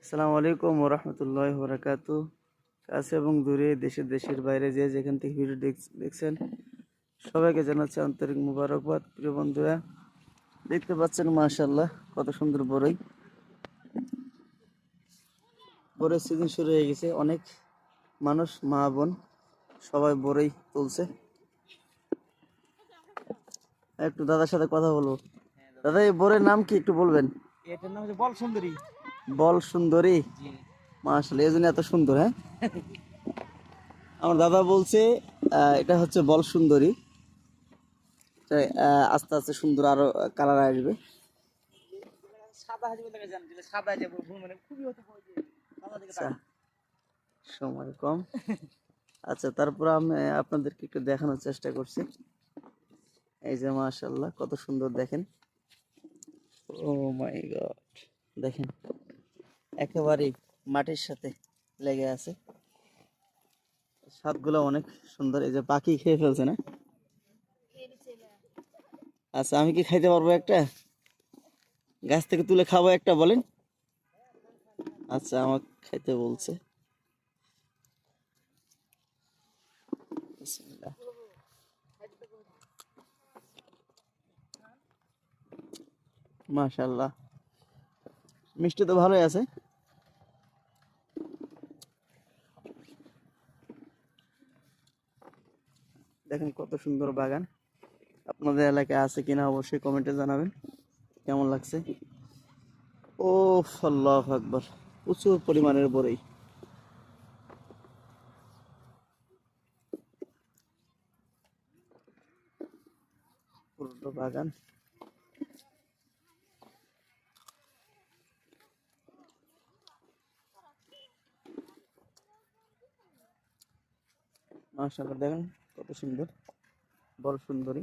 আসসালামু আলাইকুম ওয়া রাহমাতুল্লাহি ওয়া বারাকাতুহু। কাছে এবং দূরে দেশের বাইরে যে যেখান থেকে ভিডিও দেখছেন সবাইকে জানাচ্ছি আন্তরিক মুবারকবাদ। প্রিয় বন্ধুরা, দেখতে পাচ্ছেন মাশাআল্লাহ কত সুন্দর বরই। বরই সিজন শুরু হয়ে গেছে, অনেক মানুষ মা বোন সবাই বরই তুলছে। একটু দাদার সাথে কথা বলবো। দাদা, এই বরের নাম কি একটু বলবেন? এটার নাম হচ্ছে বল সুন্দরী। বল সুন্দরী। মাশাআল্লাহ, এই জন্য এত সুন্দর। হ্যাঁ, আমার দাদা বলছে এটা হচ্ছে বল সুন্দরী। আস্তে আস্তে সুন্দর আরো কালার আসবে। সাদা হাজি বলে জান, যেটা সাদা যে মানে খুবই হতে পারে সাদা দিকে আচ্ছা, সময় কম। আচ্ছা, তারপর আমি আপনাদেরকে একটু দেখানোর চেষ্টা করছি। এই যে মাশাআল্লাহ কত সুন্দর দেখেন। ও মাই গড, দেখেন একেবারেই মাটির সাথে লেগে আছে। স্বাদগুলো অনেক সুন্দর। এই যে পাখি খেয়ে ফেলছে না? আচ্ছা, আমি কি খাইতে পারবো একটা? গাছ থেকে তুলে খাবো একটা, বলেন? আচ্ছা, আমাকে খাইতে বলছে। বিসমিল্লাহ। মাশাআল্লাহ, মিষ্টি তো ভালোই আছে। দেখেন কত সুন্দর বাগান। আপনাদের এলাকায় আছে কিনা অবশ্যই কমেন্টে জানাবেন কেমন লাগছে। ও আল্লাহু আকবার, প্রচুর পরিমাণের বরই। পুরো বাগান। মাশাআল্লাহ, দেখেন কত সুন্দর বল সুন্দরী।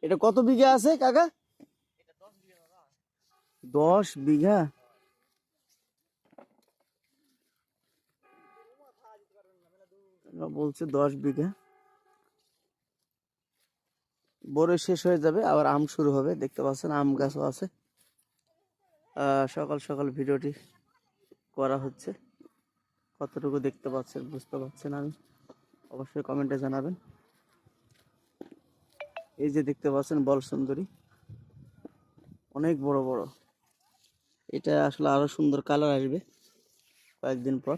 এটা কত বিঘা আছে কাকা? 10 বিঘা। বলছে 10 বিঘা। বরই শেষ হয়ে যাবে, আবার আম শুরু হবে। দেখতে পাচ্ছেন আম গাছও আছে। সকাল সকাল ভিডিওটি করা হচ্ছে। কতটুকু দেখতে পাচ্ছেন বুঝতে পারছেন আমি অবশ্যই কমেন্টে জানাবেন। এই যে দেখতে পাচ্ছেন বল সুন্দরী, অনেক বড় বড়। এটা আসলে আরো সুন্দর কালার আসবে কয়েকদিন পর।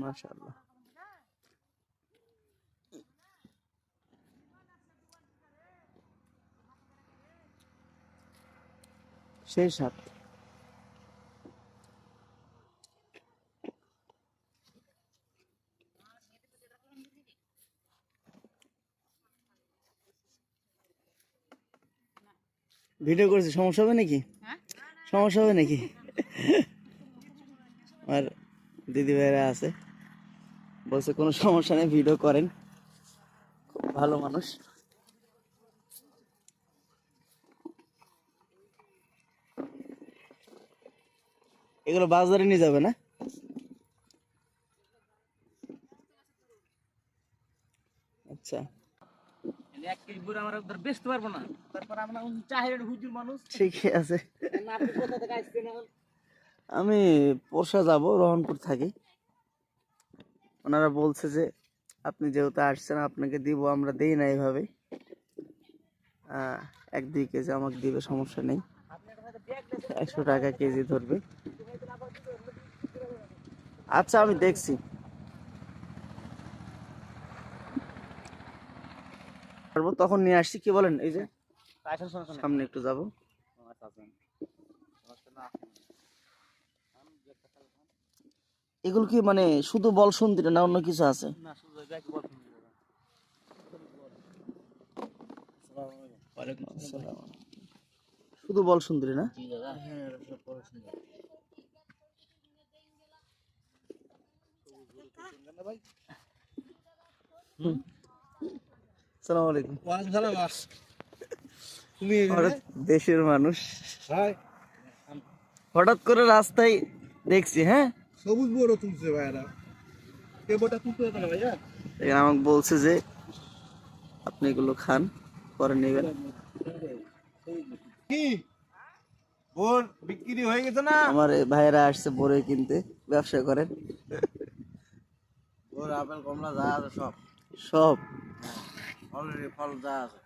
মাশাআল্লাহ, সেই সাত। ভিডিও করছি, সমস্যা হবে নাকি? সমস্যা হবে নাকি? আর দিদি ভাইরা আছে, বলছে কোনো সমস্যা নেই, ভিডিও করেন। খুব ভালো মানুষ। এগুলো বাজারে নিয়ে যাবে না? আচ্ছা, এক কেজি বুড়ো আমরা উধর বেচতে পারবো না, তারপর আমরা চাহের হুজুর মানুষ। ঠিকই আছে। আপনি কোথা থেকে আসছেন এখন? আমি পোরশা যাব, রহনপুর থাকি। ওনারা বলছে যে আপনি যেহেতু আসছেন আপনাকে দিব, আমরা দেই না এইভাবে। 1-2 কেজি আমাকে দিবে, সমস্যা নেই। 100 টাকা কেজি ধরবে। আচ্ছা, আমি দেখছি। পারবো তখন নিয়ে আসছি, কি বলেন? এই যে সামনে একটু যাব। এগুলো কি মানে শুধু বল সুন্দরী না অন্য কিছু আছে? না, শুধু ব্যাগ বল সুন্দরী। ওয়ালাইকুম আসসালাম। আসসালাম। শুধু বল সুন্দরী না? জি দাদা, হ্যাঁ সব বড় সুন্দর। আসসালামু আলাইকুম। ওয়ালাইকুম সালাম। তুমি হঠাৎ দেশের মানুষ ভাই হঠাৎ করে রাস্তায় দেখছি, হ্যাঁ সবুজ বড় তুলছে ভাইরা কে বটা তুলতে হবে না ভাইয়া এখানে আমাকে বলছে যে আপনি এগুলো খান, পরে নেবেন। কি বোর বিক্রি হয়ে গেছে না আমার এই ভাইয়েরা আসছে বড়ই কিনতে, ব্যবসা করেন বোর আপেল কমলা যা আছে সব সব। অলরেডি ফল যা আছে